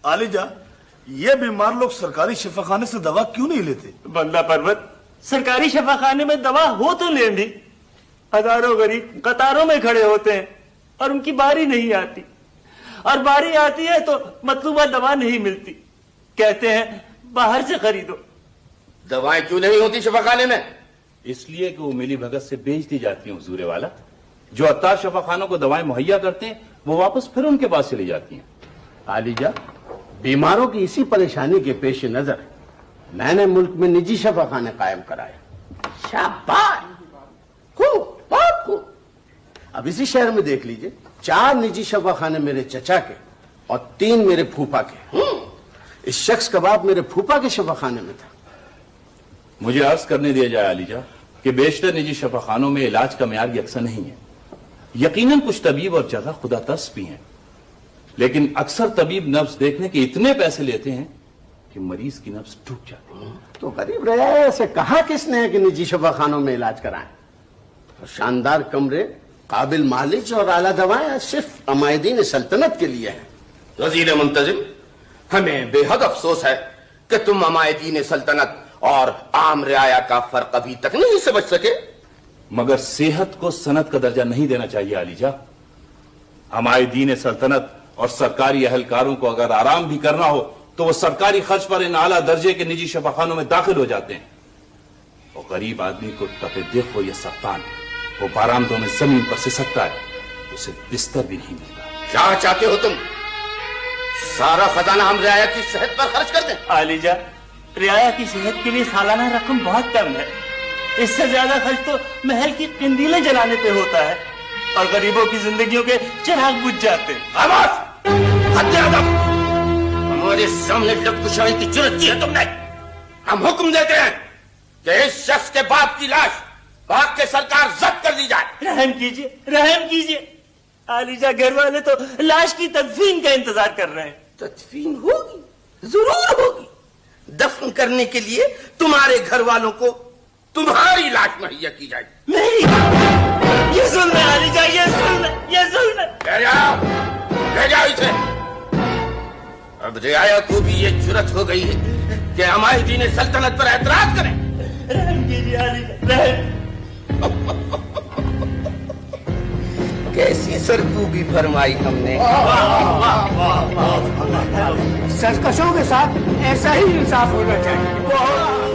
आलिजा, ये बीमार लोग सरकारी शफाखाने से दवा क्यों नहीं लेते? बंदा पर्वत, सरकारी शफाखाने में दवा हो तो लें भी, हजारों गरीब कतारों में खड़े होते हैं और उनकी बारी नहीं आती, और बारी आती है तो मतलूबा दवा नहीं मिलती, कहते हैं बाहर से खरीदो। दवाएं क्यों नहीं होती शफाखाने में? इसलिए कि वो मिली भगत से बेच दी जाती हैं हुजूर वाला। जो अत्तार शफाखानों को दवाएं मुहैया करते हैं वो वापस फिर उनके पास चली जाती हैं। आलिजा, बीमारों की इसी परेशानी के पेश नजर मैंने मुल्क में निजी शफाखाने कायम कराए। शाबाश, खूब, बहुत खूब। अब इसी शहर में देख लीजिए, 4 निजी शफाखाने मेरे चचा के और 3 मेरे फूफा के। इस शख्स का बाप मेरे फूफा के शफाखाने में था। मुझे अर्ज करने दिया जाए आलिजा कि बेशतर निजी शफाखानों में इलाज का मेयार यकसा नहीं है। यकीनन कुछ तबीब और जगह खुदा तस भी हैं, लेकिन अक्सर तबीब नब्ज देखने के इतने पैसे लेते हैं कि मरीज की नब्ज टूट जाती है। तो गरीब रया से कहा किसने है कि निजी शफाखानों में इलाज कराएं? तो शानदार कमरे, काबिल मालिज और आला दवाएं सिर्फ अमायदीन सल्तनत के लिए हैं। वजीर मुंतजिम, हमें बेहद अफसोस है कि तुम अमायदीन सल्तनत और आम रियाया का फर्क अभी तक नहीं समझ सके। मगर सेहत को सनत का दर्जा नहीं देना चाहिए आलिजा। हमारे दीन सल्तनत और सरकारी अहलकारों को अगर आराम भी करना हो तो वो सरकारी खर्च पर इन आला दर्जे के निजी शफाखानों में दाखिल हो जाते हैं। और गरीब आदमी को तपे दिख हो या सख्तान, वो बारामदों में जमीन पर से सकता है, उसे बिस्तर भी नहीं मिलता। क्या चाहते हो तुम? सारा खजाना हम रियाया की सेहत पर खर्च कर दें? आलिजा, रियाया की सेहत के लिए सालाना रकम बहुत कम है। इससे ज्यादा खर्च तो महल की कंदीलें जलाने पे होता है और गरीबों की जिंदगियों के चिराग बुझ जाते हैं। हमारे सामने लबकुशाई की जुर्रत की है तुमने? हम हुक्म देते हैं कि इस शख्स के बाप की लाश भाग के सरकार जब्त कर दी जाए। रहम कीजिए, रहम कीजिए। आलिजा, घर वाले तो लाश की तदफीन का इंतजार कर रहे हैं। तदफीन होगी, जरूर होगी। दफन करने के लिए तुम्हारे घर वालों को तुम्हारी लाश मुहैया की जाएगी। नहीं, ये जुल्म है आलिजा, ये जुल्म है, ये जुल्म है। ले जाओ इसे। अब रियाया को भी ये जुर्रत हो गई है कि हमारी दीन सल्तनत पर एतराज करें। रहम कीजिए आलिजा, रहम। कैसी सरकूबी फरमाई हमने। सरकशों के साथ ऐसा ही इंसाफ होना चाहिए।